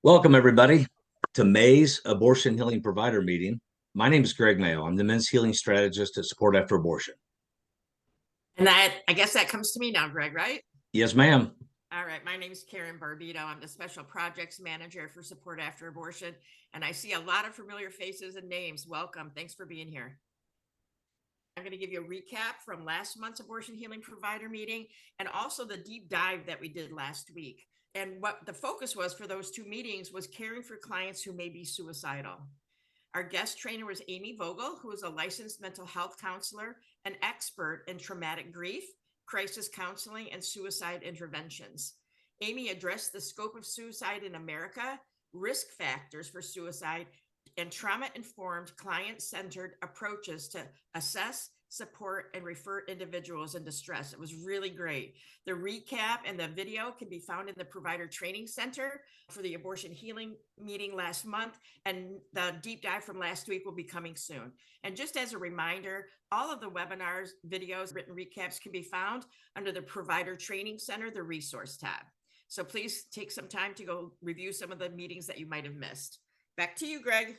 Welcome, everybody, to May's Abortion Healing Provider Meeting. My name is Greg Mayo. I'm the men's healing strategist at Support After Abortion. And I guess that comes to me now, Greg, right? Yes, ma'am. All right. My name is Karen Barbito. I'm the Special Projects Manager for Support After Abortion. And I see a lot of familiar faces and names. Welcome. Thanks for being here. I'm going to give you a recap from last month's Abortion Healing Provider Meeting and also the deep dive that we did last week. And what the focus was for those two meetings was caring for clients who may be suicidal. Our guest trainer was Amy Vogel, who is a licensed mental health counselor, an expert in traumatic grief, crisis counseling, and suicide interventions. Amy addressed the scope of suicide in America, risk factors for suicide, and trauma-informed, client-centered approaches to assess, support, and refer individuals in distress. It was really great. The recap and the video can be found in the Provider Training Center for the Abortion Healing meeting last month, and the deep dive from last week will be coming soon. And just as a reminder, all of the webinars, videos, written recaps can be found under the Provider Training Center, the resource tab. So please take some time to go review some of the meetings that you might have missed. Back to you, Greg.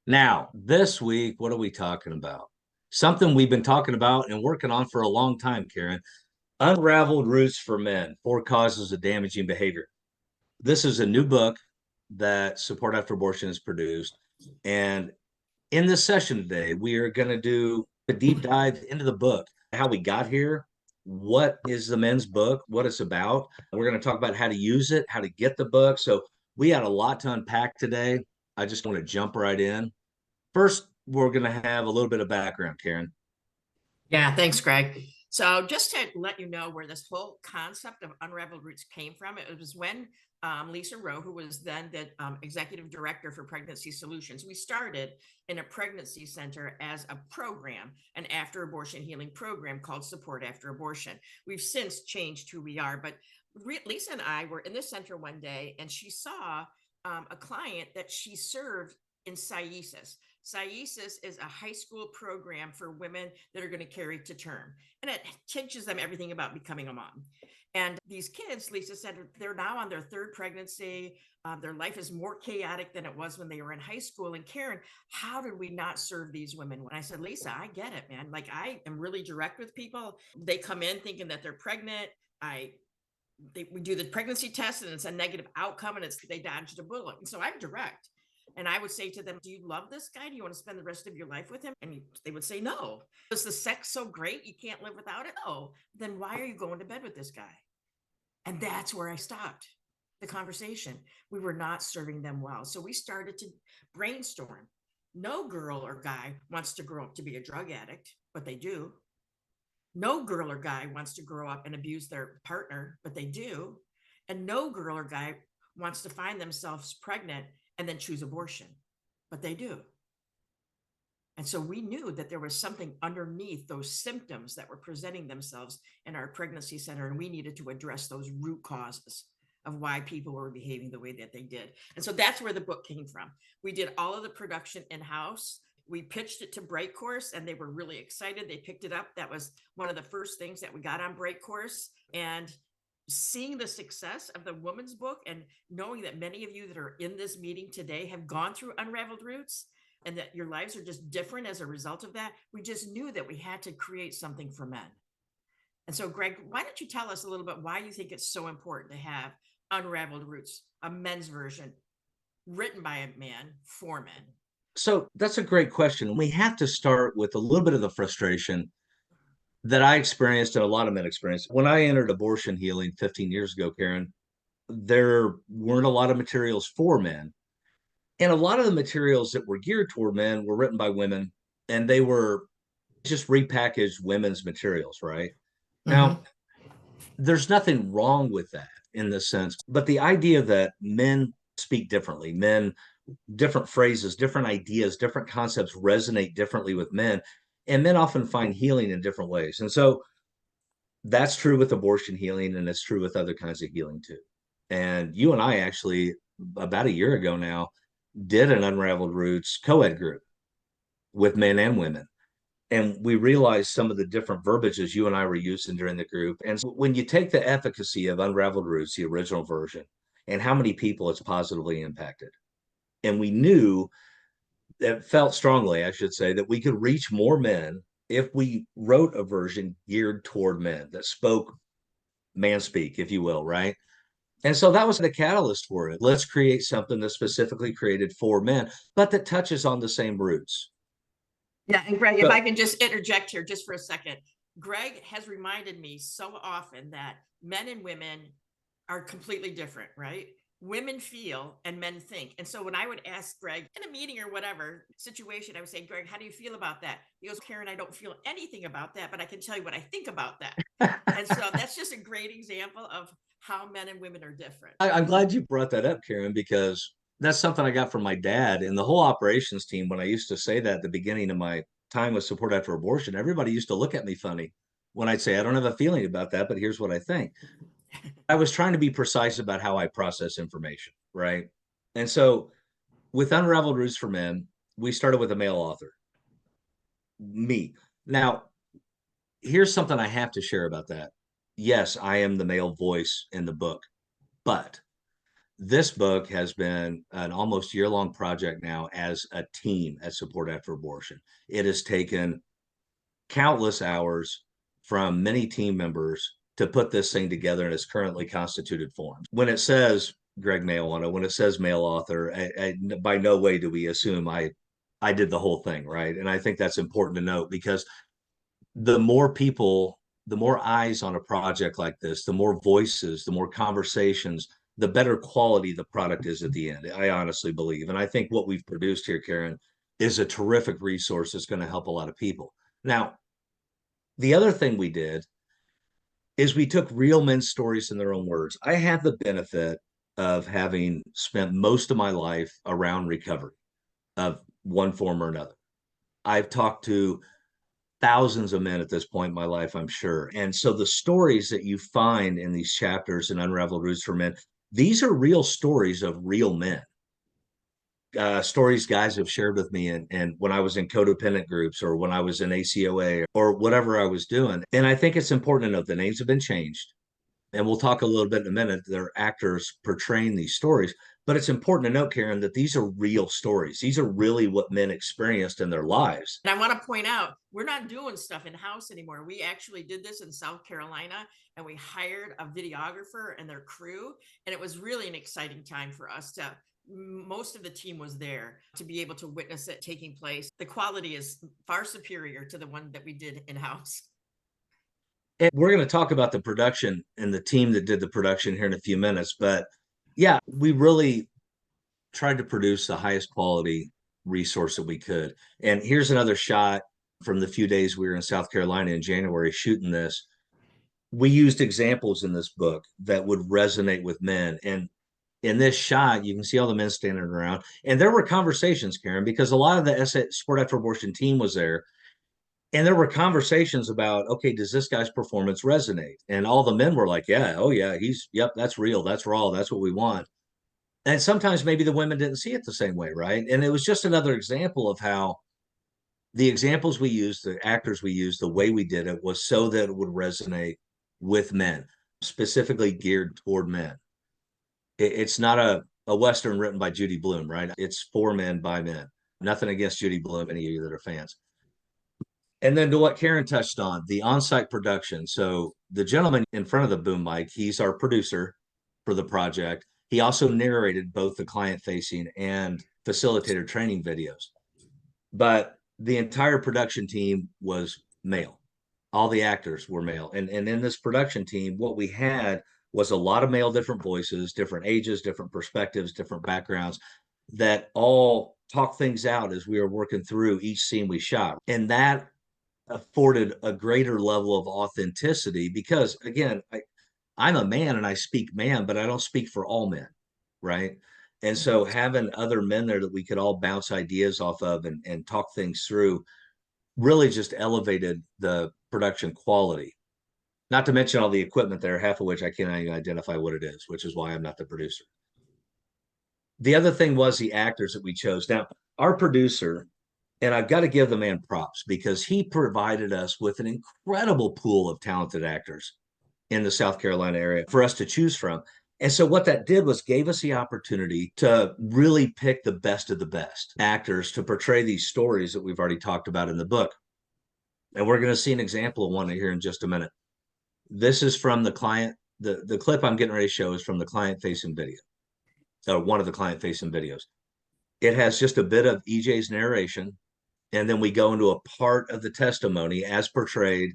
Now, this week, what are we talking about? Something we've been talking about and working on for a long time, Karen. Unraveled Roots for Men, Four Causes of Damaging Behavior. This is a new book that Support After Abortion has produced. And in this session today, we are going to do a deep dive into the book, how we got here, what is the men's book, what it's about. We're going to talk about how to use it, how to get the book. So we had a lot to unpack today. I just want to jump right in. First, we're going to have a little bit of background, Karen. Yeah, thanks, Greg. So just to let you know where this whole concept of Unraveled Roots came from, it was when Lisa Rowe, who was then the executive director for Pregnancy Solutions, we started in a pregnancy center as a program, an after abortion healing program called Support After Abortion. We've since changed who we are, but Lisa and I were in the center one day, and she saw a client that she served in SIESIS. SIESIS is a high school program for women that are going to carry to term, and it teaches them everything about becoming a mom. And these kids, Lisa said, they're now on their third pregnancy. Their life is more chaotic than it was when they were in high school. And Karen, how did we not serve these women? When I said, Lisa, I get it, man. Like, I am really direct with people. They come in thinking that they're pregnant. We do the pregnancy test and it's a negative outcome, and they dodged a bullet. And so I'm direct. And I would say to them, do you love this guy? Do you want to spend the rest of your life with him? And they would say, no. Is the sex so great you can't live without it? No. Then why are you going to bed with this guy? And that's where I stopped the conversation. We were not serving them well. So we started to brainstorm. No girl or guy wants to grow up to be a drug addict, but they do. No girl or guy wants to grow up and abuse their partner, but they do. And no girl or guy wants to find themselves pregnant and then choose abortion, but they do. And so we knew that there was something underneath those symptoms that were presenting themselves in our pregnancy center, and we needed to address those root causes of why people were behaving the way that they did. And so that's where the book came from. We did all of the production in-house. We pitched it to Bright Course, and they were really excited. They picked it up. That was one of the first things that we got on Bright Course. And seeing the success of the woman's book and knowing that many of you that are in this meeting today have gone through Unraveled Roots and that your lives are just different as a result of that, we just knew that we had to create something for men. And so, Greg, why don't you tell us a little bit why you think it's so important to have Unraveled Roots, a men's version written by a man for men? So that's a great question. We have to start with a little bit of the frustration that I experienced and a lot of men experienced. When I entered abortion healing 15 years ago, Karen, there weren't a lot of materials for men. And a lot of the materials that were geared toward men were written by women, and they were just repackaged women's materials, right? Now, there's nothing wrong with that in this sense, but the idea that men speak differently, men, different phrases, different ideas, different concepts resonate differently with men, and men often find healing in different ways. And so that's true with abortion healing, and it's true with other kinds of healing too. And you and I actually, about a year ago now, did an Unraveled Roots co-ed group with men and women. And we realized some of the different verbiages you and I were using during the group. And so when you take the efficacy of Unraveled Roots, the original version, and how many people it's positively impacted. And we knew that, felt strongly, I should say, that we could reach more men if we wrote a version geared toward men that spoke man speak, if you will, right? And so that was the catalyst for it. Let's create something that's specifically created for men, but that touches on the same roots. Yeah, and Greg, if I So can just interject here just for a second, Greg has reminded me so often that men and women are completely different, right? Women feel and men think. And so when I would ask Greg in a meeting or whatever situation, I would say, Greg, how do you feel about that? He goes, Karen, I don't feel anything about that, but I can tell you what I think about that. And so that's just a great example of how men and women are different. I'm glad you brought that up, Karen, because that's something I got from my dad and the whole operations team. When I used to say that at the beginning of my time with support after abortion, everybody used to look at me funny when I'd say, I don't have a feeling about that, but here's what I think. I was trying to be precise about how I process information, right? And so with Unraveled Roots for Men, we started with a male author, me. Now, here's something I have to share about that. Yes, I am the male voice in the book, but this book has been an almost year-long project now as a team at Support After Abortion. It has taken countless hours from many team members to put this thing together in its currently constituted form. When it says Greg Mail on it, when it says male author, by no way do we assume I did the whole thing, right? And I think that's important to note because the more people, the more eyes on a project like this, the more voices, the more conversations, the better quality the product is at the end. I honestly believe. And I think what we've produced here, Karen, is a terrific resource that's going to help a lot of people. Now, the other thing we did is we took real men's stories in their own words. I have the benefit of having spent most of my life around recovery of one form or another. I've talked to thousands of men at this point in my life, I'm sure. And so the stories that you find in these chapters in Unraveled Roots for Men, these are real stories of real men. Stories guys have shared with me and when I was in codependent groups or when I was in ACOA or whatever I was doing. And I think it's important to note the names have been changed. And we'll talk a little bit in a minute. They're actors portraying these stories. But it's important to note, Karen, that these are real stories. These are really what men experienced in their lives. And I want to point out, we're not doing stuff in house anymore. We actually did this in South Carolina and we hired a videographer and their crew. And it was really an exciting time for us to, most of the team was there to be able to witness it taking place. The quality is far superior to the one that we did in house. And we're going to talk about the production and the team that did the production here in a few minutes. But yeah, we really tried to produce the highest quality resource that we could. And here's another shot from the few days we were in South Carolina in January shooting this. We used examples in this book that would resonate with men. And in this shot, you can see all the men standing around. And there were conversations, Karen, because a lot of the Sport After Abortion team was there. And there were conversations about, okay, does this guy's performance resonate? And all the men were like, yeah, oh yeah, yep, that's real, that's raw, that's what we want. And sometimes maybe the women didn't see it the same way, right? And it was just another example of how the examples we used, the actors we used, the way we did it was so that it would resonate with men, specifically geared toward men. It's not a Western written by Judy Blume, right? It's for men by men. Nothing against Judy Blume, any of you that are fans. And then to what Karen touched on, the on-site production. So the gentleman in front of the boom mic, he's our producer for the project. He also narrated both the client-facing and facilitator training videos. But the entire production team was male. All the actors were male. And in this production team, what we had was a lot of male, different voices, different ages, different perspectives, different backgrounds that all talk things out as we were working through each scene we shot. And that afforded a greater level of authenticity because, again, I'm a man and I speak man, but I don't speak for all men, right? And so having other men there that we could all bounce ideas off of and talk things through really just elevated the production quality. Not to mention all the equipment there, half of which I can't even identify what it is, which is why I'm not the producer. The other thing was the actors that we chose. Now, our producer, and I've got to give the man props because he provided us with an incredible pool of talented actors in the South Carolina area for us to choose from. And so what that did was gave us the opportunity to really pick the best of the best actors to portray these stories that we've already talked about in the book. And we're going to see an example of one here in just a minute. This is from the client. The clip I'm getting ready to show is from the client facing video, or one of the client facing videos. It has just a bit of EJ's narration, and then we go into a part of the testimony as portrayed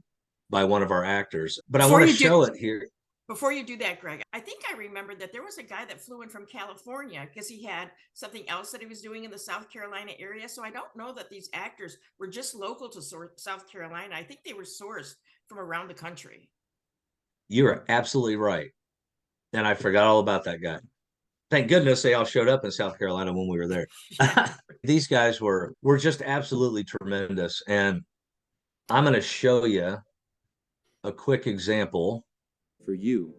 by one of our actors. But I Before want to you do, show it here. before you do that, Greg, I think I remember that there was a guy that flew in from California because he had something else that he was doing in the South Carolina area. So I don't know that these actors were just local to South Carolina. I think they were sourced from around the country. You're absolutely right. And I forgot all about that guy. Thank goodness they all showed up in South Carolina when we were there. These guys were just absolutely tremendous. And I'm going to show you a quick example. For you,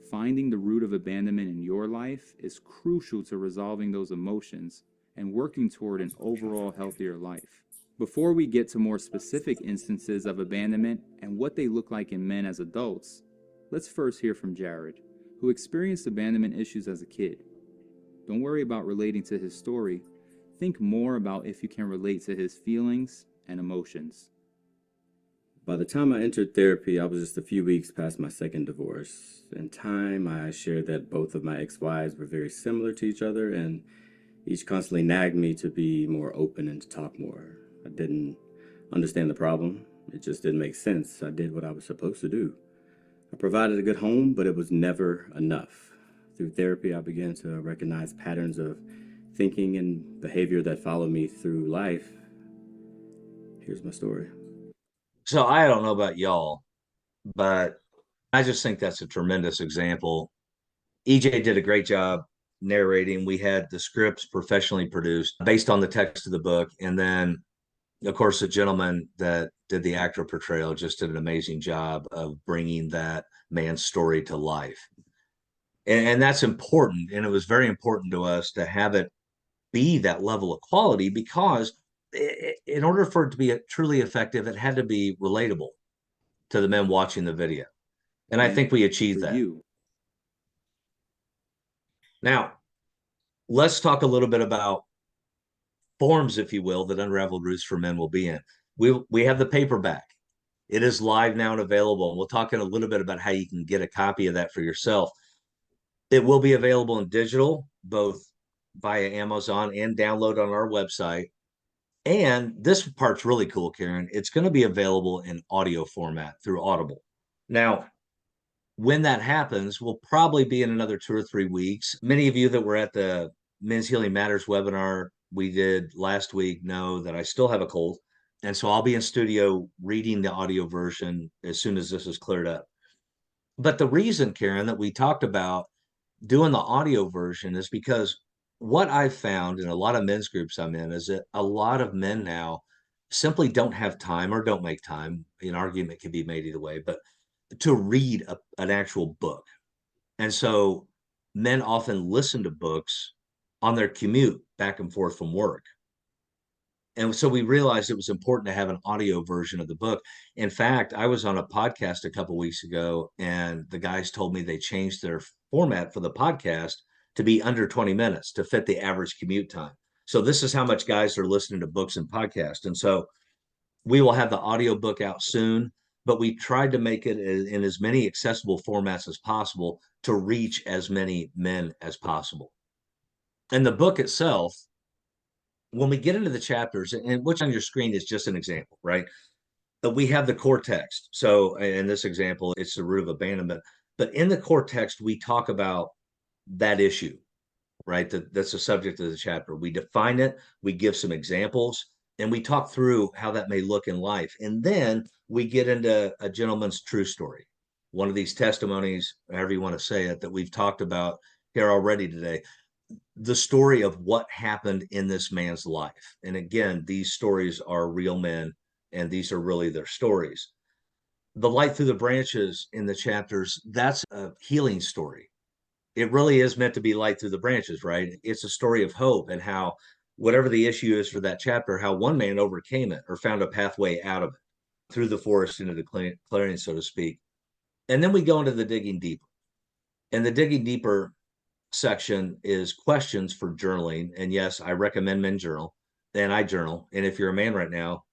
finding the root of abandonment in your life is crucial to resolving those emotions and working toward an overall healthier life. Before we get to more specific instances of abandonment and what they look like in men as adults, let's first hear from Jared, who experienced abandonment issues as a kid. Don't worry about relating to his story. Think more about if you can relate to his feelings and emotions. By the time I entered therapy, I was just a few weeks past my second divorce. In time, I shared that both of my ex-wives were very similar to each other, and each constantly nagged me to be more open and to talk more. I didn't understand the problem. It just didn't make sense. I did what I was supposed to do. I provided a good home, but it was never enough. Through therapy, I began to recognize patterns of thinking and behavior that followed me through life. Here's my story. So I don't know about y'all, but I just think that's a tremendous example. EJ did a great job narrating. We had the scripts professionally produced based on the text of the book. And then, of course, the gentleman that did the actor portrayal just did an amazing job of bringing that man's story to life. And that's important. And it was very important to us to have it be that level of quality because in order for it to be truly effective, it had to be relatable to the men watching the video. And I think we achieved that. Now, let's talk a little bit about forms, if you will, that Unraveled Roots for Men will be in. We have the paperback. It is live now and available. And we'll talk in a little bit about how you can get a copy of that for yourself. It will be available in digital, both via Amazon and download on our website. And this part's really cool, Karen. It's going to be available in audio format through Audible. Now, when that happens, will probably be in another 2 or 3 weeks. Many of you that were at the Men's Healing Matters webinar we did last week know that I still have a cold. And so I'll be in studio reading the audio version as soon as this is cleared up. But the reason, Karen, that we talked about doing the audio version is because what I've found in a lot of men's groups I'm in is that a lot of men now simply don't have time or don't make time. An argument can be made either way, but to read an actual book. And so men often listen to books on their commute back and forth from work. And so we realized it was important to have an audio version of the book. In fact, I was on a podcast a couple of weeks ago, and the guys told me they changed their format for the podcast to be under 20 minutes to fit the average commute time. So this is how much guys are listening to books and podcasts. And so we will have the audio book out soon, but we tried to make it in as many accessible formats as possible to reach as many men as possible. And the book itself, when we get into the chapters, and what's on your screen is just an example, right? But we have the core text. So in this example, it's the root of abandonment. But in the core text, we talk about that issue, right? That's the subject of the chapter. We define it, we give some examples, and we talk through how that may look in life. And then we get into a gentleman's true story, one of these testimonies, however you want to say it, that we've talked about here already today. The story of what happened in this man's life. And again, these stories are real men, and these are really their stories. The light through the branches in the chapters, that's a healing story. It really is meant to be light through the branches, right? It's a story of hope and how whatever the issue is for that chapter, how one man overcame it or found a pathway out of it through the forest into the clearing, so to speak. And then we go into the digging deeper. And the digging deeper section is questions for journaling. And yes, I recommend men journal, and I journal. And if you're a man right now,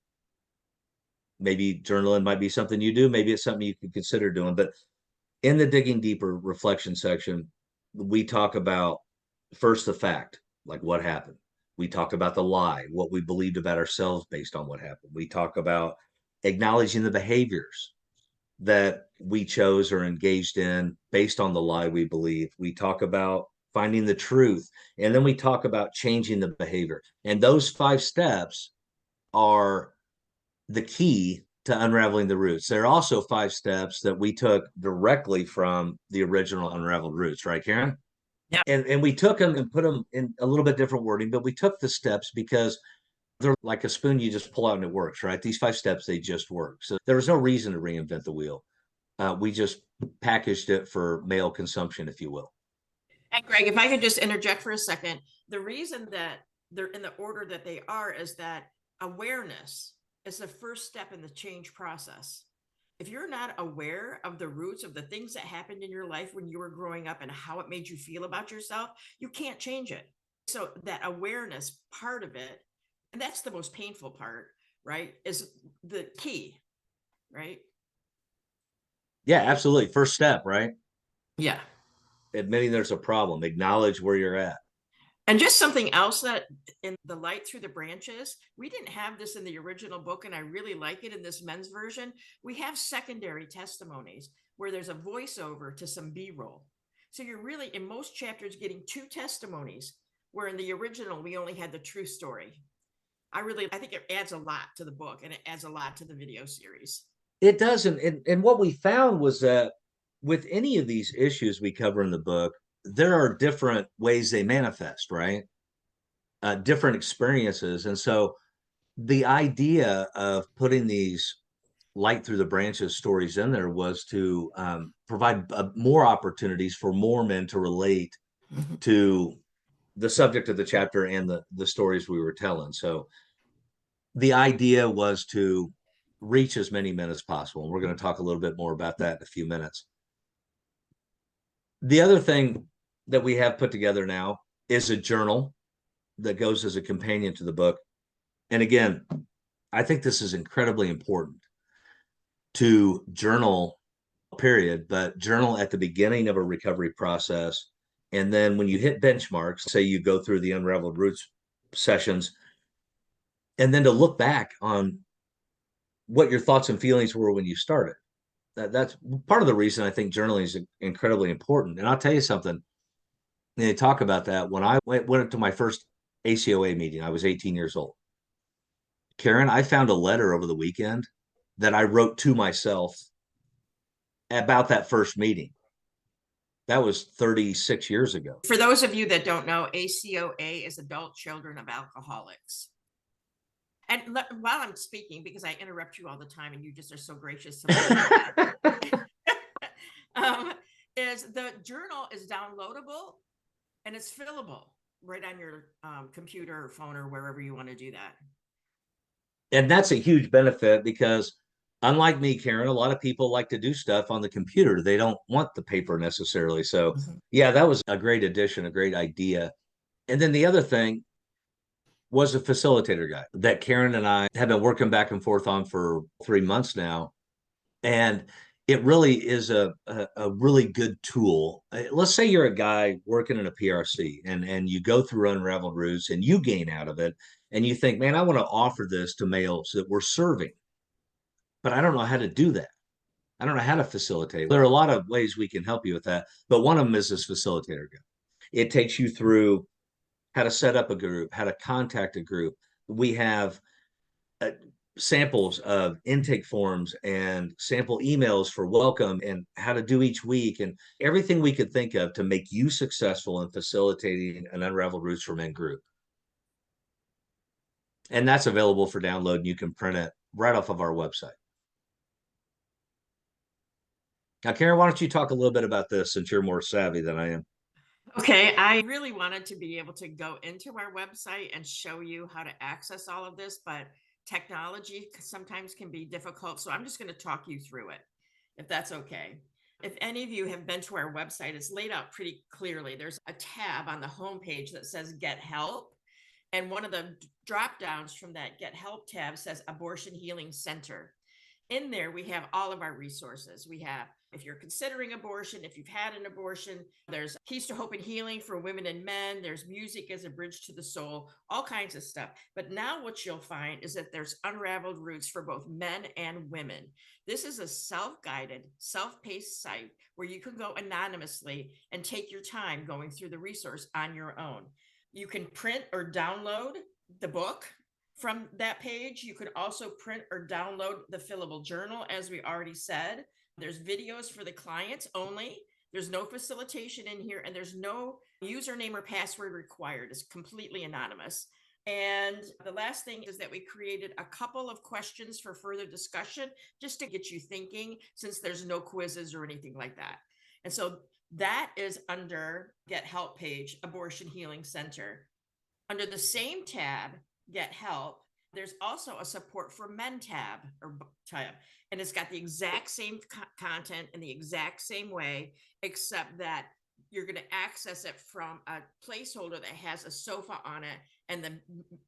maybe journaling might be something you do. Maybe it's something you could consider doing. But in the digging deeper reflection section, we talk about first the fact, like what happened. We talk about the lie, what we believed about ourselves based on what happened. We talk about acknowledging the behaviors that we chose or engaged in based on the lie we believe. We talk about finding the truth, and then we talk about changing the behavior. And those 5 steps are the key to unraveling the roots. There are also 5 steps that we took directly from the original Unraveled Roots, right, Karen? Yeah. And we took them and put them in a little bit different wording, but we took the steps because they're like a spoon you just pull out and it works, right? These 5 steps, they just work. So there was no reason to reinvent the wheel. We just packaged it for male consumption, if you will. And Greg, if I could just interject for a second, the reason that they're in the order that they are is that awareness is the first step in the change process. If you're not aware of the roots of the things that happened in your life when you were growing up and how it made you feel about yourself, you can't change it. So that awareness part of it, and that's the most painful part, right, is the key, right? Yeah, absolutely. First step, right? Yeah. Admitting there's a problem, acknowledge where you're at. And just something else that in The Light Through the Branches, we didn't have this in the original book, and I really like it in this men's version. We have secondary testimonies where there's a voiceover to some B-roll. So you're really, in most chapters, getting 2 testimonies, where in the original, we only had the true story. I think it adds a lot to the book, and it adds a lot to the video series. It doesn't. And what we found was that with any of these issues we cover in the book, there are different ways they manifest, right? Different experiences. And so the idea of putting these light through the branches stories in there was to provide more opportunities for more men to relate to the subject of the chapter and the stories we were telling. So the idea was to reach as many men as possible. And we're going to talk a little bit more about that in a few minutes. The other thing that we have put together now is a journal that goes as a companion to the book. And again, I think this is incredibly important to journal, period, but journal at the beginning of a recovery process. And then when you hit benchmarks, say you go through the Unraveled Roots sessions, and then to look back on what your thoughts and feelings were when you started. That's part of the reason I think journaling is incredibly important. And I'll tell you something, they talk about that. When I went to my first ACOA meeting, I was 18 years old. Karen, I found a letter over the weekend that I wrote to myself about that first meeting. That was 36 years ago. For those of you that don't know, ACOA is Adult Children of Alcoholics. And while I'm speaking, because I interrupt you all the time and you just are so gracious, is the journal is downloadable and it's fillable right on your computer or phone or wherever you want to do that. And that's a huge benefit because unlike me, Karen, a lot of people like to do stuff on the computer. They don't want the paper necessarily. So yeah, that was a great addition, a great idea. And then the other thing was a facilitator guide that Karen and I have been working back and forth on for 3 months now. And it really is a really good tool. Let's say you're a guy working in a PRC and you go through Unraveled Roots and you gain out of it and you think, man, I want to offer this to males that we're serving, but I don't know how to do that. I don't know how to facilitate. There are a lot of ways we can help you with that, but one of them is this facilitator guide. It takes you through how to set up a group, how to contact a group. We have samples of intake forms and sample emails for welcome and how to do each week and everything we could think of to make you successful in facilitating an Unraveled Roots for Men group. And that's available for download, and you can print it right off of our website. Now, Karen, why don't you talk a little bit about this since you're more savvy than I am? Okay, I really wanted to be able to go into our website and show you how to access all of this, but technology sometimes can be difficult. So I'm just going to talk you through it, if that's okay. If any of you have been to our website, it's laid out pretty clearly. There's a tab on the homepage that says Get Help. And one of the drop downs from that Get Help tab says Abortion Healing Center. In there, we have all of our resources. We have, if you're considering abortion, if you've had an abortion, there's Keys to Hope and Healing for women and men. There's music as a bridge to the soul, all kinds of stuff. But now what you'll find is that there's Unraveled Roots for both men and women. This is a self-guided, self-paced site where you can go anonymously and take your time going through the resource on your own. You can print or download the book from that page. You can also print or download the fillable journal, as we already said. There's videos for the clients only. There's no facilitation in here, and there's no username or password required. It's completely anonymous. And the last thing is that we created a couple of questions for further discussion, just to get you thinking, since there's no quizzes or anything like that. And so that is under Get Help page, Abortion Healing Center. Under the same tab, Get Help, there's also a support for men tab, and it's got the exact same content in the exact same way, except that you're going to access it from a placeholder that has a sofa on it and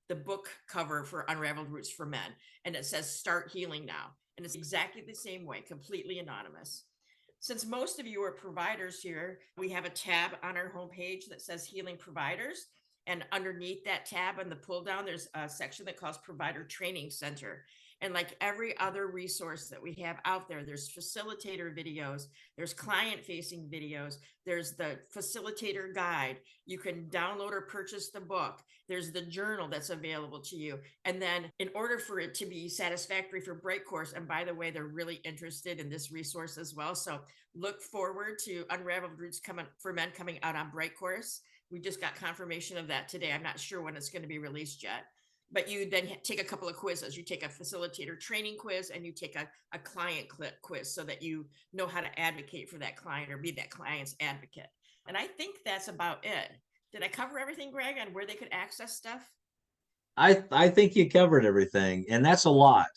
the book cover for Unraveled Roots for Men, and it says Start Healing Now, and it's exactly the same way, completely anonymous. Since most of you are providers here, we have a tab on our homepage that says Healing Providers. And underneath that tab on the pull down, there's a section that calls Provider Training Center. And like every other resource that we have out there, there's facilitator videos, there's client facing videos, there's the facilitator guide. You can download or purchase the book. There's the journal that's available to you. And then in order for it to be satisfactory for Break Course, and by the way, they're really interested in this resource as well. So look forward to Unraveled Roots for Men coming out on Break Course. We just got confirmation of that today. I'm not sure when it's going to be released yet, but you then take a couple of quizzes. You take a facilitator training quiz and you take a client quiz so that you know how to advocate for that client or be that client's advocate. And I think that's about it. Did I cover everything, Greg, on where they could access stuff? I think you covered everything, and that's a lot.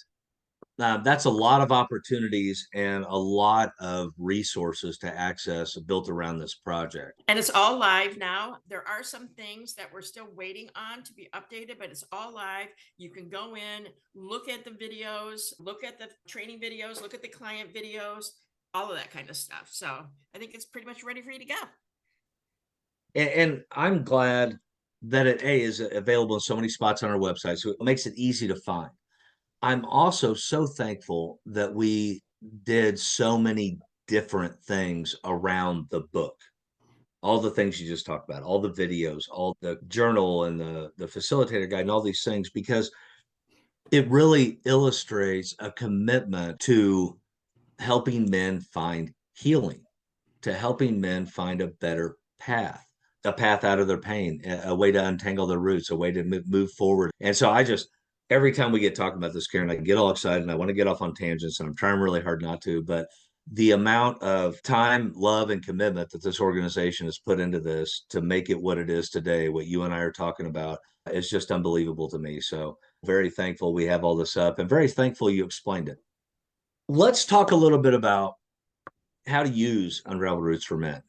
That's a lot of opportunities and a lot of resources to access built around this project. And it's all live now. There are some things that we're still waiting on to be updated, but it's all live. You can go in, look at the videos, look at the training videos, look at the client videos, all of that kind of stuff. So I think it's pretty much ready for you to go. And I'm glad that it is available in so many spots on our website, so it makes it easy to find. I'm also so thankful that we did so many different things around the book. All the things you just talked about, all the videos, all the journal and the facilitator guide and all these things, because it really illustrates a commitment to helping men find healing, to helping men find a better path, a path out of their pain, a way to untangle their roots, a way to move forward. And so every time we get talking about this, Karen, I get all excited and I want to get off on tangents, and I'm trying really hard not to, but the amount of time, love, and commitment that this organization has put into this to make it what it is today, what you and I are talking about, is just unbelievable to me. So very thankful we have all this up, and very thankful you explained it. Let's talk a little bit about how to use Unraveled Roots for Men.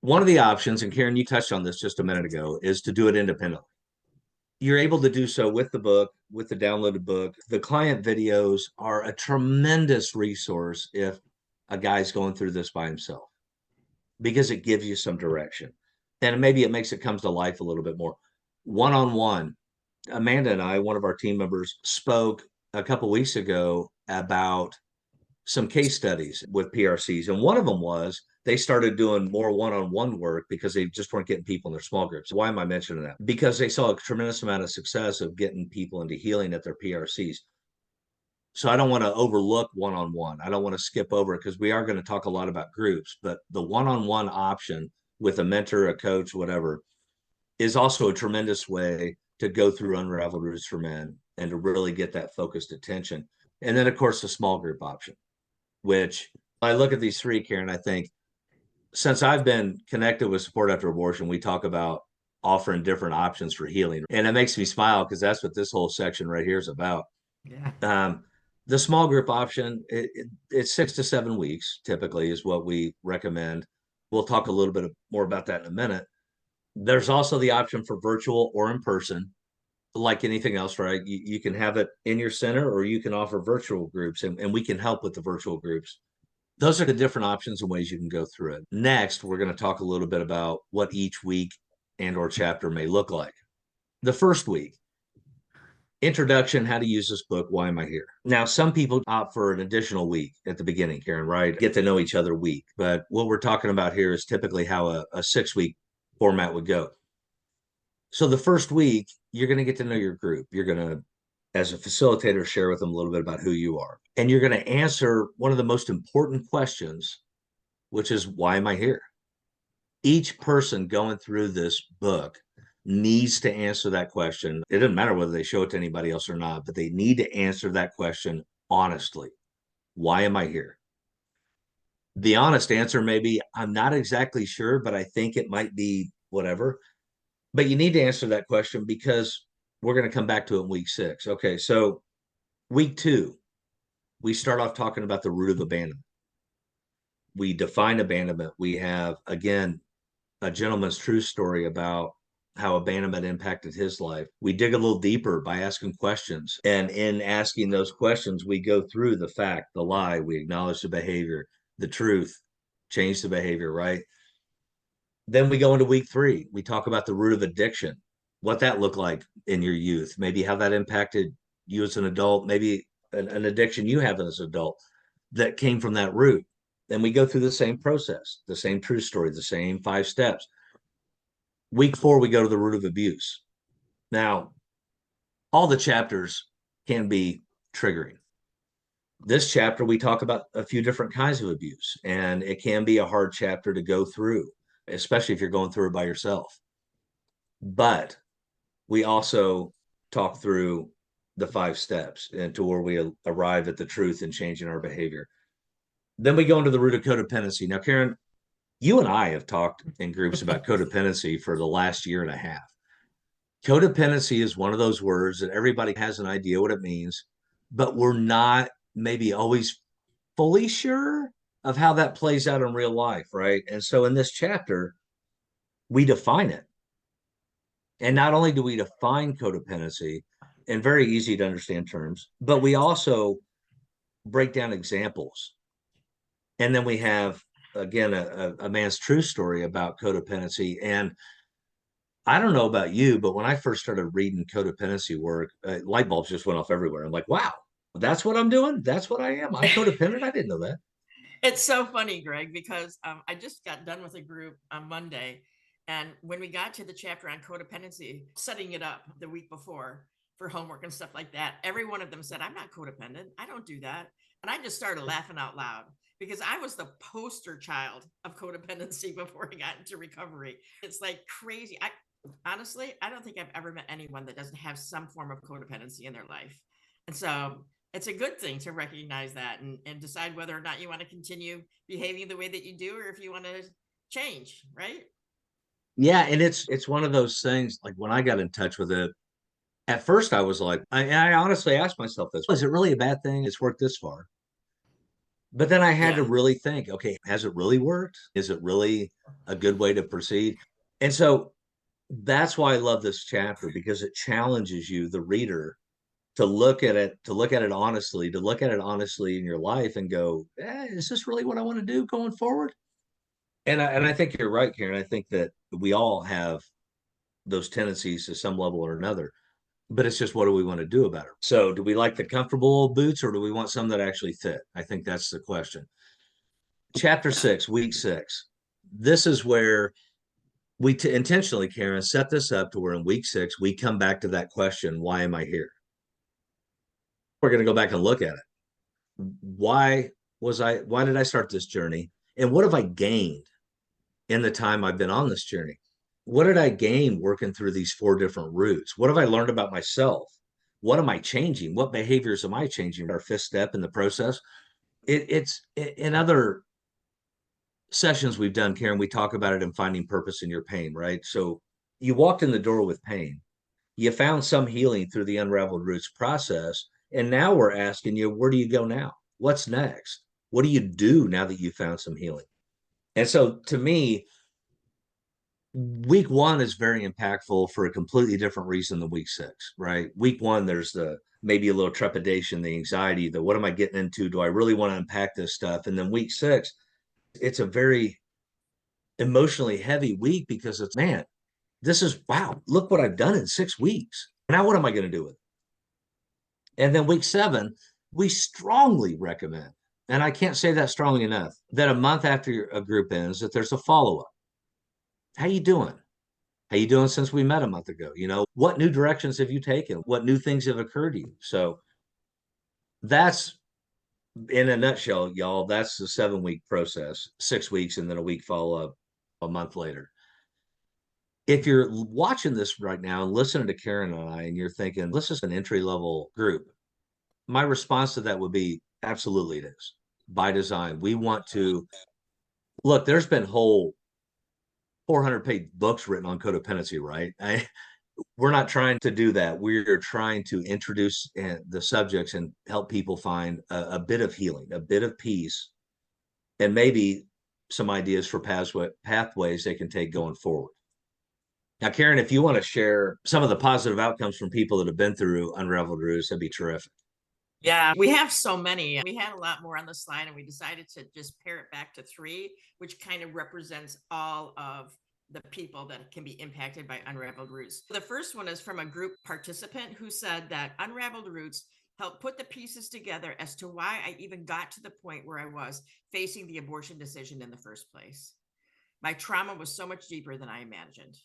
One of the options, and Karen, you touched on this just a minute ago, is to do it independently. You're able to do so with the book, with the downloaded book. The client videos are a tremendous resource if a guy's going through this by himself, because it gives you some direction. And maybe it makes it come to life a little bit more. One-on-one, Amanda and I, one of our team members, spoke a couple of weeks ago about some case studies with PRCs. And one of them was they started doing more one-on-one work because they just weren't getting people in their small groups. Why am I mentioning that? Because they saw a tremendous amount of success of getting people into healing at their PRCs. So I don't want to overlook one-on-one. I don't want to skip over it, because we are going to talk a lot about groups, but the one-on-one option with a mentor, a coach, whatever, is also a tremendous way to go through Unraveled Roots for Men and to really get that focused attention. And then, of course, the small group option, which I look at these three, Karen, I think since I've been connected with Support After Abortion, we talk about offering different options for healing. And it makes me smile, because that's what this whole section right here is about. Yeah. The small group option, it's 6 to 7 weeks typically is what we recommend. We'll talk a little bit more about that in a minute. There's also the option for virtual or in person, like anything else, right? You can have it in your center or you can offer virtual groups, and we can help with the virtual groups. Those are the different options and ways you can go through it. Next, we're going to talk a little bit about what each week and or chapter may look like. The first week, introduction, how to use this book, why am I here? Now, some people opt for an additional week at the beginning, Karen, right? Get to know each other week. But what we're talking about here is typically how a 6 week format would go. So the first week, you're going to get to know your group. You're going to, as a facilitator, share with them a little bit about who you are. And you're going to answer one of the most important questions, which is, why am I here? Each person going through this book needs to answer that question. It doesn't matter whether they show it to anybody else or not, but they need to answer that question honestly. Why am I here? The honest answer may be, I'm not exactly sure, but I think it might be whatever. But you need to answer that question because we're going to come back to it in week 6. Okay, so week 2, we start off talking about the root of abandonment. We define abandonment. We have, again, a gentleman's true story about how abandonment impacted his life. We dig a little deeper by asking questions. And in asking those questions, we go through the fact, the lie, we acknowledge the behavior, the truth, change the behavior, right? Then we go into week 3. We talk about the root of addiction, what that looked like in your youth, maybe how that impacted you as an adult, maybe an addiction you have as an adult that came from that root. Then we go through the same process, the same true story, the same 5 steps. Week 4, we go to the root of abuse. Now, all the chapters can be triggering. This chapter, we talk about a few different kinds of abuse, and it can be a hard chapter to go through, especially if you're going through it by yourself. But we also talk through the 5 steps and to where we arrive at the truth and changing our behavior. Then we go into the root of codependency. Now, Karen, you and I have talked in groups about codependency for the last year and a half. Codependency is one of those words that everybody has an idea what it means, but we're not maybe always fully sure of how that plays out in real life, right? And so in this chapter, we define it. And not only do we define codependency in very easy to understand terms, but we also break down examples. And then we have, again, a man's true story about codependency. And I don't know about you, but when I first started reading codependency work, light bulbs just went off everywhere. I'm like, wow, that's what I'm doing. That's what I am. I'm codependent. I didn't know that. It's so funny, Greg, because I just got done with a group on Monday. And when we got to the chapter on codependency, setting it up the week before for homework and stuff like that, every one of them said, I'm not codependent. I don't do that. And I just started laughing out loud because I was the poster child of codependency before I got into recovery. It's like crazy. Honestly, I don't think I've ever met anyone that doesn't have some form of codependency in their life. And so it's a good thing to recognize that and decide whether or not you want to continue behaving the way that you do or if you want to change, right? Yeah, and it's one of those things. Like when I got in touch with it, at first I was like, I honestly asked myself this: is it really a bad thing? It's worked this far, but then I had to Yeah. really think, okay, has it really worked? Is it really a good way to proceed? And so that's why I love this chapter because it challenges you, the reader, to look at it honestly, to look at it honestly in your life and go, is this really what I want to do going forward? And I think you're right, Karen. I think that we all have those tendencies to some level or another, but it's just what do we want to do about it? So do we like the comfortable old boots or do we want some that actually fit? I think that's the question. Chapter 6, week 6. This is where we intentionally, Karen, set this up to where in week 6, we come back to that question, why am I here? We're going to go back and look at it. Why did I start this journey? And what have I gained in the time I've been on this journey? What did I gain working through these 4 different routes? What have I learned about myself? What am I changing? What behaviors am I changing? Our 5th step in the process. It's in other sessions we've done, Karen, we talk about it in finding purpose in your pain, right? So you walked in the door with pain. You found some healing through the Unraveled Roots process, And now we're asking you, where do you go now? What's next? What do you do now that you found some healing? And so to me, week one is very impactful for a completely different reason than week six, right? Week one, there's the maybe a little trepidation, the anxiety, the what am I getting into? Do I really want to unpack this stuff? And then week six, it's a very emotionally heavy week because it's, man, this is, wow, look what I've done in 6 weeks. Now, what am I going to do with it? And then week seven, we strongly recommend, and I can't say that strongly enough, that a month after a group ends, that there's a follow-up. How you doing? How you doing since we met a month ago? You know, what new directions have you taken? What new things have occurred to you? So that's, in a nutshell, y'all, that's the 7 week process, 6 weeks, and then a week follow-up a month later. If you're watching this right now and listening to Karen and I, and you're thinking, this is an entry-level group, my response to that would be, absolutely it is. By design, we want to look, there's been whole 400-page books written on codependency, right? We're not trying to do that. We're trying to introduce the subjects and help people find a bit of healing, a bit of peace, and maybe some ideas for pathways they can take going forward. Now, Karen, if you want to share some of the positive outcomes from people that have been through Unraveled Roots, that'd be terrific. Yeah, we have so many. We had a lot more on the slide, and we decided to just pare it back to 3, which kind of represents all of the people that can be impacted by Unraveled Roots. The first one is from a group participant who said that Unraveled Roots helped put the pieces together as to why I even got to the point where I was facing the abortion decision in the first place. My trauma was so much deeper than I imagined.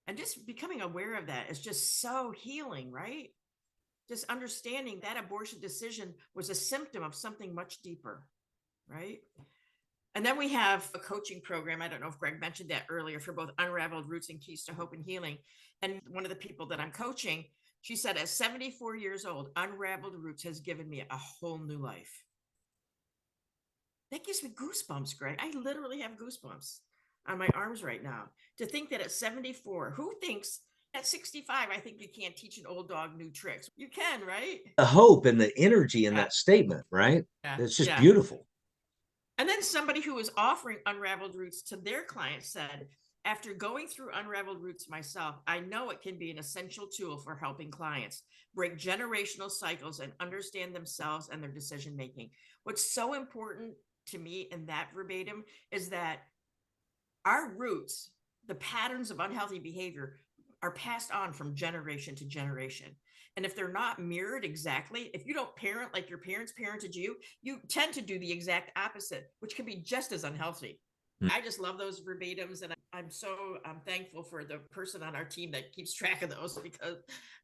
And just becoming aware of that is just so healing, right? Just understanding that abortion decision was a symptom of something much deeper, right? And then we have a coaching program. I don't know if Greg mentioned that earlier, for both Unraveled Roots and Keys to Hope and Healing. And one of the people that I'm coaching, she said, at 74 years old, Unraveled Roots has given me a whole new life. That gives me goosebumps, Greg. I literally have goosebumps on my arms right now. To think that at 74, who thinks at 65, I think you can't teach an old dog new tricks. You can, right? The hope and the energy in that statement, right? Yeah. It's just beautiful. And then somebody who was offering Unraveled Roots to their clients said, after going through Unraveled Roots myself, I know it can be an essential tool for helping clients break generational cycles and understand themselves and their decision making. What's so important to me in that verbatim is that our roots, the patterns of unhealthy behavior, are passed on from generation to generation. And if they're not mirrored exactly, if you don't parent like your parents parented you, you tend to do the exact opposite, which can be just as unhealthy. I just love those verbatims, and I'm thankful for the person on our team that keeps track of those, because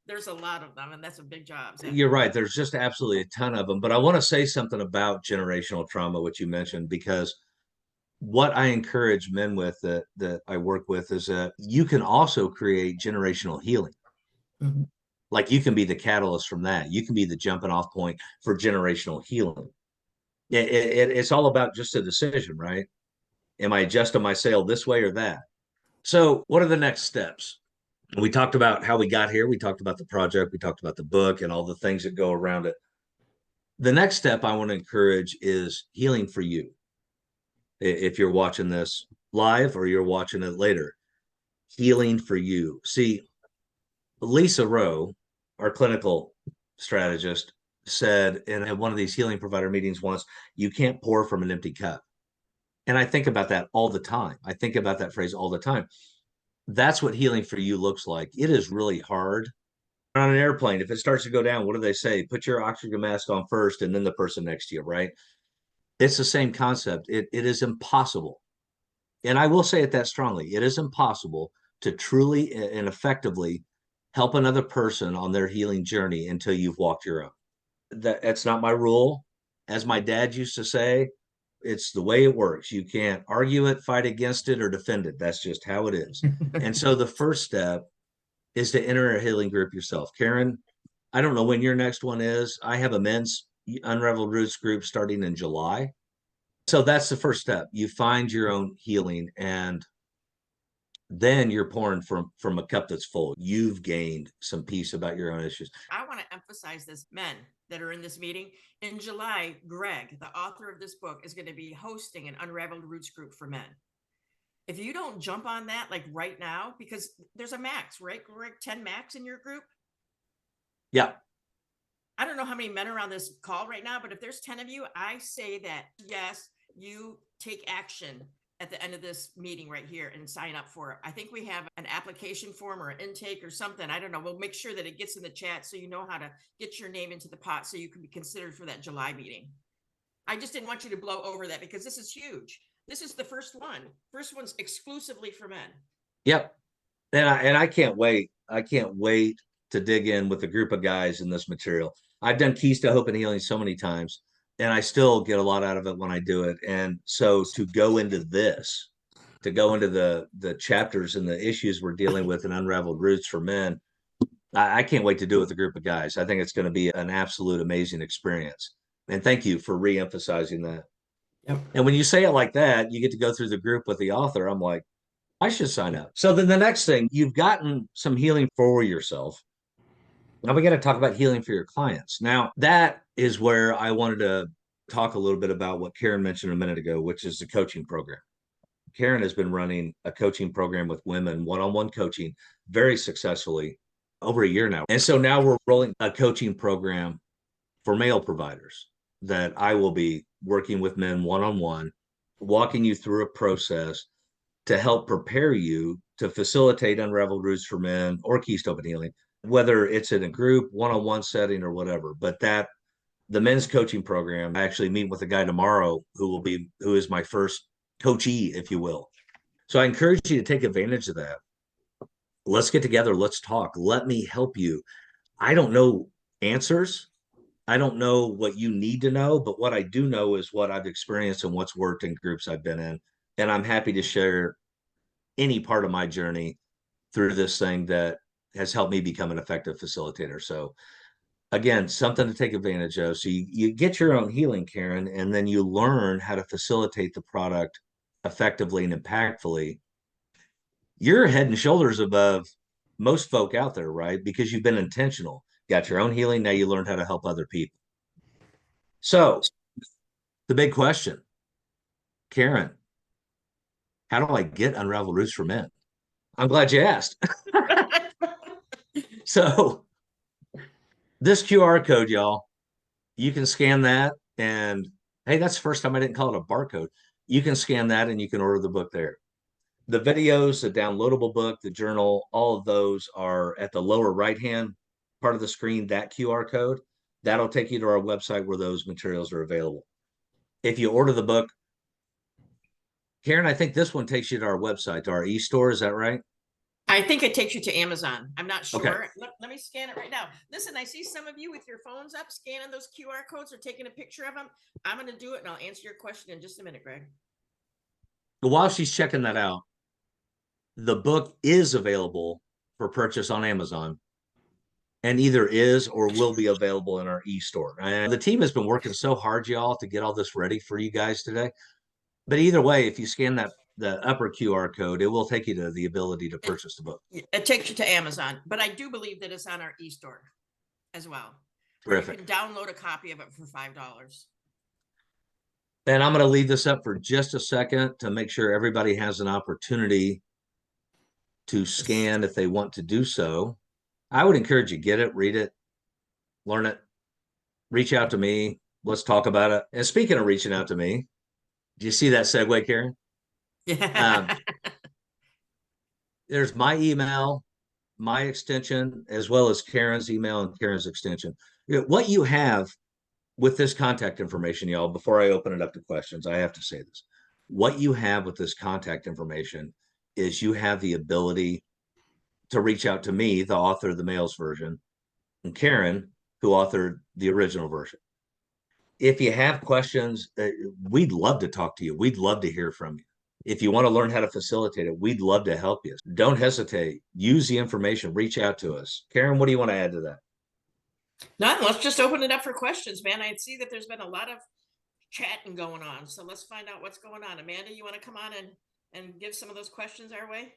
there's a lot of them, and that's a big job. So. You're right. There's just absolutely a ton of them. But I want to say something about generational trauma, which you mentioned, because what I encourage men with that I work with is that you can also create generational healing. Mm-hmm. Like you can be the catalyst from that. You can be the jumping off point for generational healing. It's all about just a decision, right? Am I adjusting my sail this way or that? So what are the next steps? We talked about how we got here. We talked about the project. We talked about the book and all the things that go around it. The next step I want to encourage is healing for you. If you're watching this live or you're watching it later, healing for you. See, Lisa Rowe, our clinical strategist, said in one of these healing provider meetings once, you can't pour from an empty cup. And I think about that all the time. I think about that phrase all the time. That's what healing for you looks like. It is really hard. On an airplane, if it starts to go down, what do they say? Put your oxygen mask on first and then the person next to you, right? It's the same concept. It is impossible. And I will say it that strongly. It is impossible to truly and effectively help another person on their healing journey until you've walked your own. That's not my rule. As my dad used to say, it's the way it works. You can't argue it, fight against it, or defend it. That's just how it is. And so the first step is to enter a healing group yourself. Karen, I don't know when your next one is. I have a men's Unraveled Roots group starting in July. So that's the first step. You find your own healing. And then you're pouring from a cup that's full. You've gained some peace about your own issues. I want to emphasize this, men that are in this meeting. In July, Greg, the author of this book, is going to be hosting an Unraveled Roots group for men. If you don't jump on that like right now, because there's a max, right, Greg? 10 max in your group? Yeah. I don't know how many men are on this call right now, but if there's 10 of you, I say that yes, you take action at the end of this meeting right here and sign up for it. I think we have an application form or an intake or something. I don't know. We'll make sure that it gets in the chat so you know how to get your name into the pot so you can be considered for that July meeting. I just didn't want you to blow over that because this is huge. This is the first one. First one's exclusively for men. Yep. And I can't wait. I can't wait to dig in with a group of guys in this material. I've done Keys to Hope and Healing so many times, and I still get a lot out of it when I do it. And so to go into this, to go into the chapters and the issues we're dealing with in Unraveled Roots for Men, I can't wait to do it with a group of guys. I think it's going to be an absolute amazing experience. And thank you for re-emphasizing that. Yep. And when you say it like that, you get to go through the group with the author. I'm like, I should sign up. So then the next thing, you've gotten some healing for yourself. Now we got to talk about healing for your clients. Now, that is where I wanted to talk a little bit about what Karen mentioned a minute ago, which is the coaching program. Karen has been running a coaching program with women, one-on-one coaching, very successfully over a year now. And so now we're rolling a coaching program for male providers that I will be working with men one-on-one, walking you through a process to help prepare you to facilitate Unraveled Roots for Men or Keys to Open Healing, whether it's in a group, one-on-one setting or whatever. But that the men's coaching program, I actually meet with a guy tomorrow who is my first coachee, if you will. So I encourage you to take advantage of that. Let's get together. Let's talk. Let me help you. I don't know answers. I don't know what you need to know, but what I do know is what I've experienced and what's worked in groups I've been in. And I'm happy to share any part of my journey through this thing that has helped me become an effective facilitator. So again, something to take advantage of. So you get your own healing, Karen, and then you learn how to facilitate the product effectively and impactfully. You're head and shoulders above most folk out there, right? Because you've been intentional, got your own healing. Now you learned how to help other people. So the big question, Karen, how do I get Unraveled Roots for Men? I'm glad you asked. So this QR code, y'all, you can scan that. And hey, that's the first time I didn't call it a barcode. You can scan that and you can order the book there. The videos, the downloadable book, the journal, all of those are at the lower right-hand part of the screen, that QR code. That'll take you to our website where those materials are available. If you order the book, Karen, I think this one takes you to our website, to our e-store. Is that right? I think it takes you to Amazon. I'm not sure. Okay. Let me scan it right now. Listen, I see some of you with your phones up, scanning those QR codes or taking a picture of them. I'm going to do it and I'll answer your question in just a minute, Greg. But while she's checking that out, the book is available for purchase on Amazon and either is or will be available in our e-store. And the team has been working so hard, y'all, to get all this ready for you guys today. But either way, if you scan the upper QR code, it will take you to the ability to purchase the book. It takes you to Amazon, but I do believe that it's on our e-store as well. Terrific. You can download a copy of it for $5. And I'm going to leave this up for just a second to make sure everybody has an opportunity to scan if they want to do so. I would encourage you, get it, read it, learn it, reach out to me. Let's talk about it. And speaking of reaching out to me, do you see that segue, Karen? Yeah. There's my email, my extension, as well as Karen's email and Karen's extension. What you have with this contact information, y'all, before I open it up to questions, I have to say this. What you have with this contact information is you have the ability to reach out to me, the author of the male's version, and Karen, who authored the original version. If you have questions, we'd love to talk to you. We'd love to hear from you. If you want to learn how to facilitate it, we'd love to help you. Don't hesitate. Use the information. Reach out to us. Karen, what do you want to add to that? None. Let's just open it up for questions, man. I see that there's been a lot of chatting going on. So let's find out what's going on. Amanda, you want to come on and give some of those questions our way?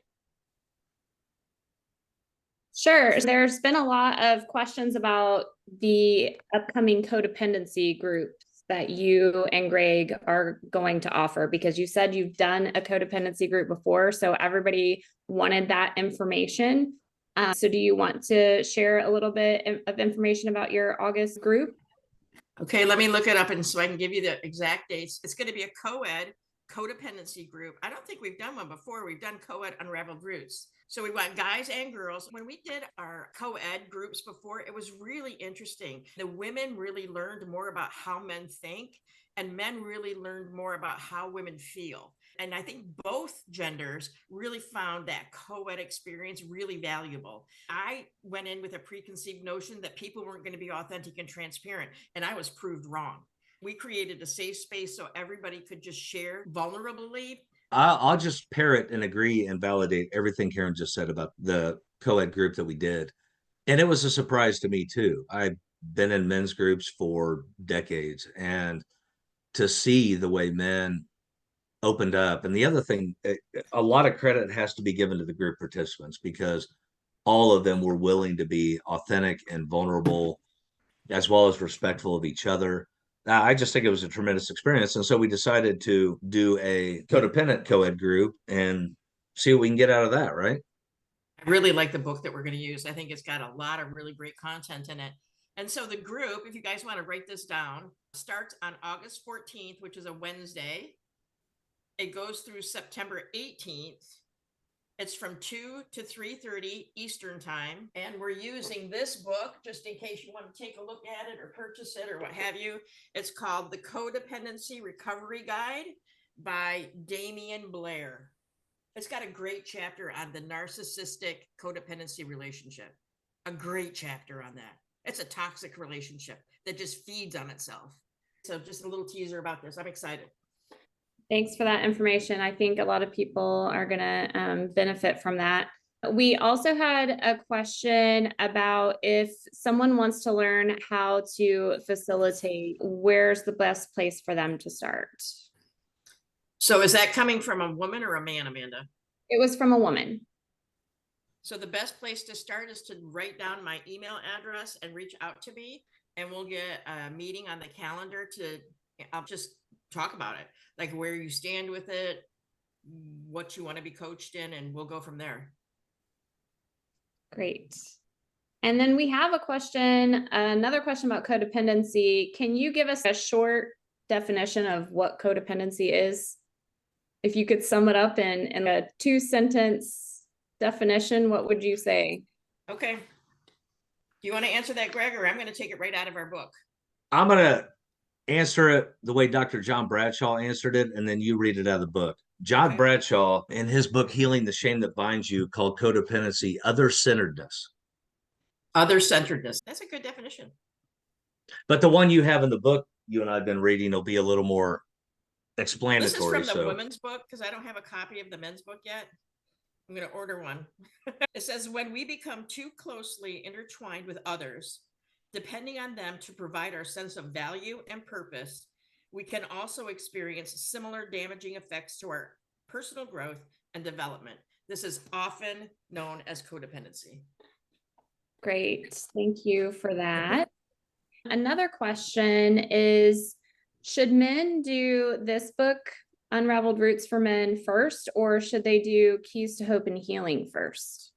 Sure. There's been a lot of questions about the upcoming codependency groups that you and Greg are going to offer, because you said you've done a codependency group before. So everybody wanted that information. So do you want to share a little bit of information about your August group? Okay, let me look it up and so I can give you the exact dates. It's going to be a co-ed codependency group. I don't think we've done one before. We've done co-ed Unraveled Roots. So we want guys and girls. When we did our co-ed groups before, it was really interesting. The women really learned more about how men think, and men really learned more about how women feel. And I think both genders really found that co-ed experience really valuable. I went in with a preconceived notion that people weren't going to be authentic and transparent, and I was proved wrong. We created a safe space so everybody could just share vulnerably. I'll just parrot and agree and validate everything Karen just said about the co-ed group that we did. And it was a surprise to me too. I've been in men's groups for decades, and to see the way men opened up. And the other thing, a lot of credit has to be given to the group participants, because all of them were willing to be authentic and vulnerable, as well as respectful of each other. I just think it was a tremendous experience. And so we decided to do a codependent co-ed group and see what we can get out of that, right? I really like the book that we're going to use. I think it's got a lot of really great content in it. And so the group, if you guys want to write this down, starts on August 14th, which is a Wednesday. It goes through September 18th. It's from 2 to 3:30 Eastern time. And we're using this book just in case you want to take a look at it or purchase it or what have you. It's called The Codependency Recovery Guide by Damian Blair. It's got a great chapter on the narcissistic codependency relationship. A great chapter on that. It's a toxic relationship that just feeds on itself. So just a little teaser about this. I'm excited. Thanks for that information. I think a lot of people are going to benefit from that. We also had a question about if someone wants to learn how to facilitate, where's the best place for them to start? So is that coming from a woman or a man, Amanda? It was from a woman. So the best place to start is to write down my email address and reach out to me, and we'll get a meeting on the calendar to I'll just talk about it, like where you stand with it, what you want to be coached in, and we'll go from there. Great. And then we have a question, another question about codependency. Can you give us a short definition of what codependency is? If you could sum it up in a 2-sentence definition, what would you say? Okay. Do you want to answer that, Greg, or I'm going to take it right out of our book? I'm going to answer it the way Dr. John Bradshaw answered it, and then you read it out of the book. John Bradshaw, in his book, Healing the Shame That Binds You, called codependency other-centeredness. Other-centeredness. That's a good definition. But the one you have in the book you and I have been reading will be a little more explanatory. This is from the women's book, because I don't have a copy of the men's book yet. I'm going to order one. It says, when we become too closely intertwined with others, depending on them to provide our sense of value and purpose, we can also experience similar damaging effects to our personal growth and development. This is often known as codependency. Great. Thank you for that. Another question is, should men do this book, Unraveled Roots for Men, first, or should they do Keys to Hope and Healing first?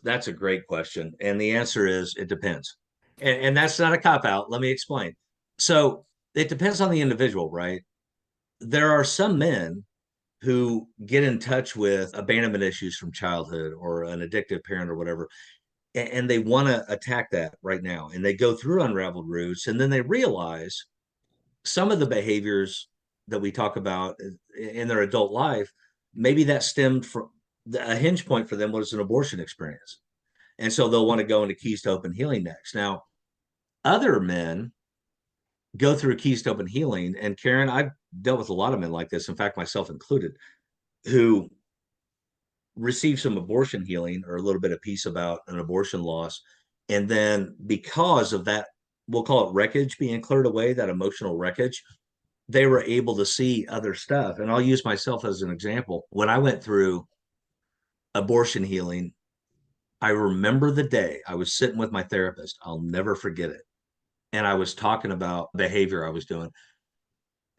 That's a great question. And the answer is it depends. And that's not a cop-out. Let me explain. So it depends on the individual, right? There are some men who get in touch with abandonment issues from childhood or an addictive parent or whatever, and they want to attack that right now. And they go through Unraveled Roots, and then they realize some of the behaviors that we talk about in their adult life, maybe that stemmed from a hinge point for them was an abortion experience. And so they'll want to go into Keys to Hope and Healing next. Now, other men go through Keys to Hope and Healing. And Karen, I've dealt with a lot of men like this, in fact, myself included, who receive some abortion healing or a little bit of peace about an abortion loss. And then because of that, we'll call it wreckage being cleared away, that emotional wreckage, they were able to see other stuff. And I'll use myself as an example. When I went through abortion healing, I remember the day I was sitting with my therapist. I'll never forget it. And I was talking about behavior I was doing.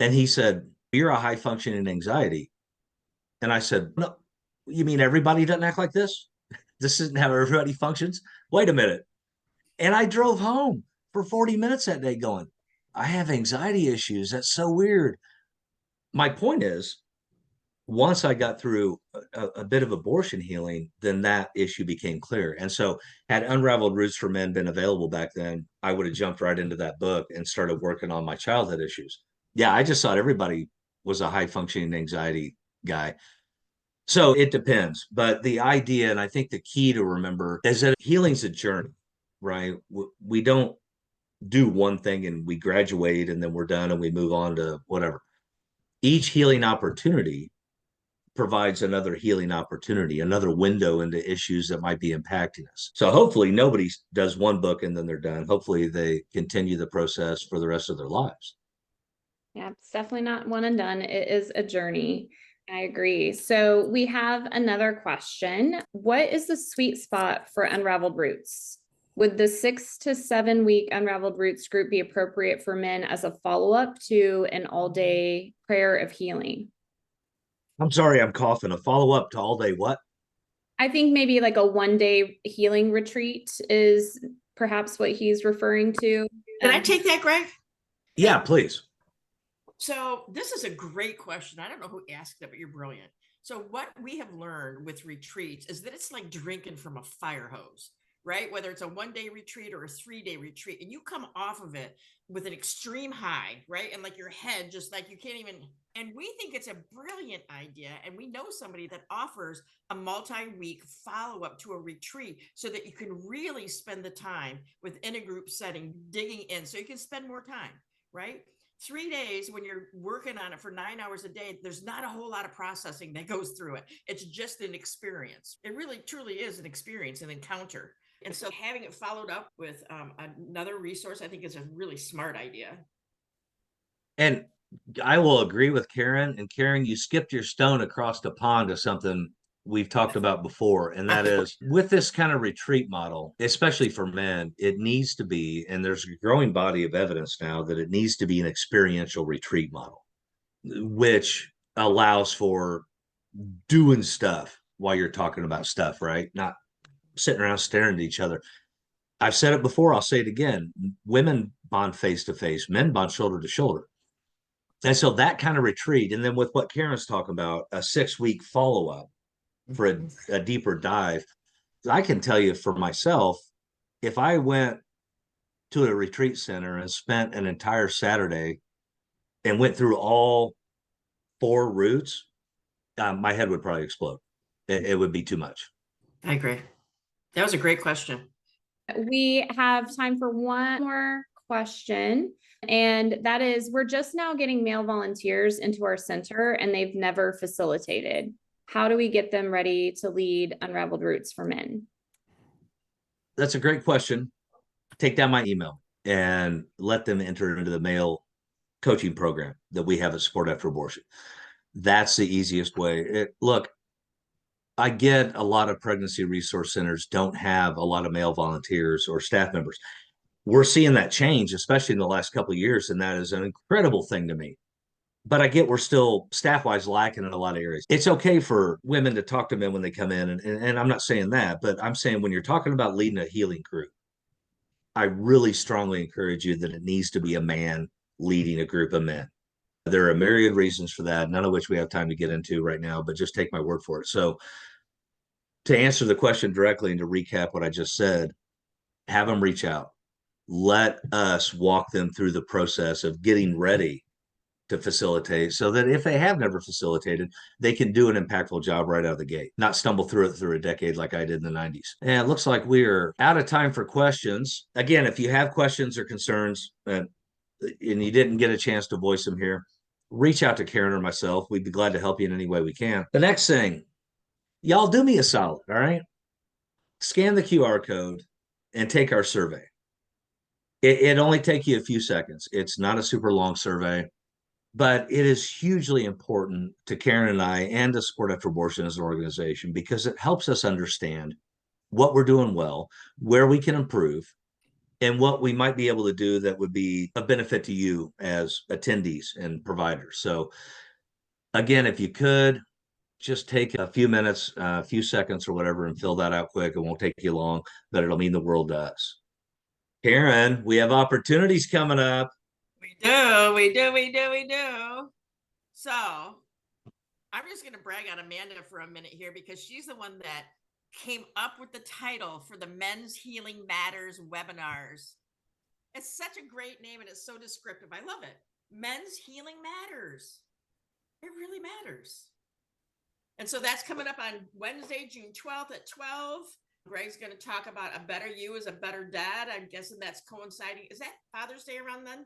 And he said, "You're a high functioning anxiety." And I said, "No, you mean everybody doesn't act like this? This isn't how everybody functions? Wait a minute." And I drove home for 40 minutes that day going, I have anxiety issues. That's so weird. My point is, once I got through a bit of abortion healing, then that issue became clear. And so, had Unraveled Roots for Men been available back then, I would have jumped right into that book and started working on my childhood issues. Yeah, I just thought everybody was a high functioning anxiety guy. So it depends. But the idea, and I think the key to remember is that healing's a journey, right? We don't do one thing and we graduate and then we're done and we move on to whatever. Each healing opportunity provides another healing opportunity, another window into issues that might be impacting us. So hopefully nobody does one book and then they're done. Hopefully they continue the process for the rest of their lives. Yeah, it's definitely not one and done. It is a journey. I agree. So we have another question. What is the sweet spot for Unraveled Roots? Would the 6 to 7 week Unraveled Roots group be appropriate for men as a follow-up to an all-day prayer of healing? I'm sorry, I'm coughing. A follow-up to all day what? I think maybe like a 1-day healing retreat is perhaps what he's referring to. Can I take that, Greg? Yeah, please. So this is a great question. I don't know who asked it, but you're brilliant. So what we have learned with retreats is that it's like drinking from a fire hose, right? Whether it's a 1-day retreat or a 3-day retreat, and you come off of it with an extreme high, right? And like your head, just like you can't even, and we think it's a brilliant idea. And we know somebody that offers a multi-week follow-up to a retreat so that you can really spend the time within a group setting, digging in so you can spend more time, right? 3 days when you're working on it for 9 hours a day, there's not a whole lot of processing that goes through it. It's just an experience. It really truly is an experience, an encounter. And so having it followed up with another resource, I think is a really smart idea. And I will agree with Karen. And Karen, you skipped your stone across the pond to something we've talked about before. And that is with this kind of retreat model, especially for men, it needs to be, and there's a growing body of evidence now that it needs to be an experiential retreat model, which allows for doing stuff while you're talking about stuff, right? Not sitting around staring at each other. I've said it before, I'll say it again. Women bond face to face, men bond shoulder to shoulder. And so that kind of retreat, and then with what Karen's talking about, a 6-week follow up for a deeper dive, I can tell you for myself, if I went to a retreat center and spent an entire Saturday and went through all 4 routes, my head would probably explode. It would be too much. I agree. That was a great question. We have time for one more question. And that is, we're just now getting male volunteers into our center and they've never facilitated. How do we get them ready to lead Unraveled Roots for Men? That's a great question. Take down my email and let them enter into the male coaching program that we have at Support After Abortion. That's the easiest way. Look, I get a lot of pregnancy resource centers don't have a lot of male volunteers or staff members. We're seeing that change, especially in the last couple of years, and that is an incredible thing to me. But I get we're still staff-wise lacking in a lot of areas. It's okay for women to talk to men when they come in, and I'm not saying that, but I'm saying when you're talking about leading a healing group, I really strongly encourage you that it needs to be a man leading a group of men. There are a myriad reasons for that, none of which we have time to get into right now, but just take my word for it. So to answer the question directly and to recap what I just said, have them reach out. Let us walk them through the process of getting ready to facilitate so that if they have never facilitated, they can do an impactful job right out of the gate, not stumble through it through a decade like I did in the 90s. And it looks like we are out of time for questions. Again, if you have questions or concerns and you didn't get a chance to voice them here, reach out to Karen or myself. We'd be glad to help you in any way we can. The next thing, y'all do me a solid, all right? Scan the QR code and take our survey. It only take you a few seconds. It's not a super long survey, but it is hugely important to Karen and I and to Support After Abortion as an organization because it helps us understand what we're doing well, where we can improve, and what we might be able to do that would be a benefit to you as attendees and providers. So again, if you could just take a few minutes, a few seconds or whatever, and fill that out quick. It won't take you long, but it'll mean the world to us. Karen, we have opportunities coming up. We do, we do, we do, we do. So I'm just going to brag on Amanda for a minute here because she's the one that came up with the title for the Men's Healing Matters webinars. It's such a great name and it's so descriptive. I love it. Men's Healing Matters. It really matters. And so that's coming up on Wednesday, June 12th at 12. Greg's going to talk about a better you as a better dad. I'm guessing that's coinciding. Is that Father's Day around then?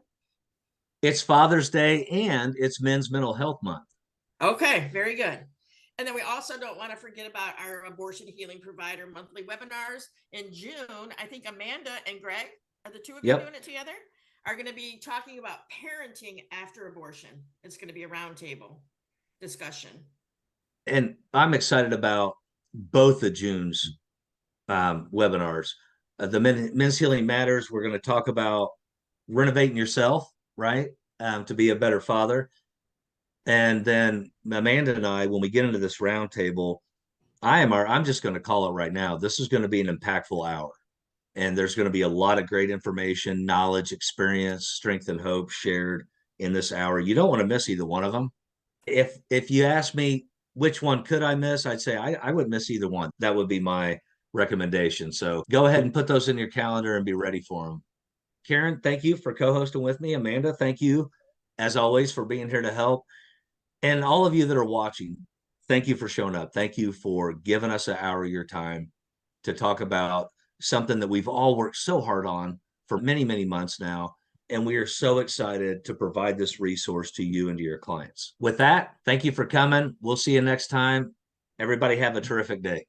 It's Father's Day and it's Men's Mental Health Month. Okay, very good. And then we also don't want to forget about our abortion healing provider monthly webinars in June. I think Amanda and Greg, are the two of you doing it together? Are going to be talking about parenting after abortion. It's going to be a roundtable discussion. And I'm excited about both of June's webinars. The Men's Healing Matters, we're going to talk about renovating yourself, right? To be a better father. And then Amanda and I, when we get into this roundtable, I'm just going to call it right now. This is going to be an impactful hour. And there's going to be a lot of great information, knowledge, experience, strength, and hope shared in this hour. You don't want to miss either one of them. If you ask me which one could I miss, I'd say I would miss either one. That would be my recommendation. So go ahead and put those in your calendar and be ready for them. Karen, thank you for co-hosting with me. Amanda, thank you, as always, for being here to help. And all of you that are watching, thank you for showing up. Thank you for giving us an hour of your time to talk about something that we've all worked so hard on for many, many months now. And we are so excited to provide this resource to you and to your clients. With that, thank you for coming. We'll see you next time. Everybody have a terrific day.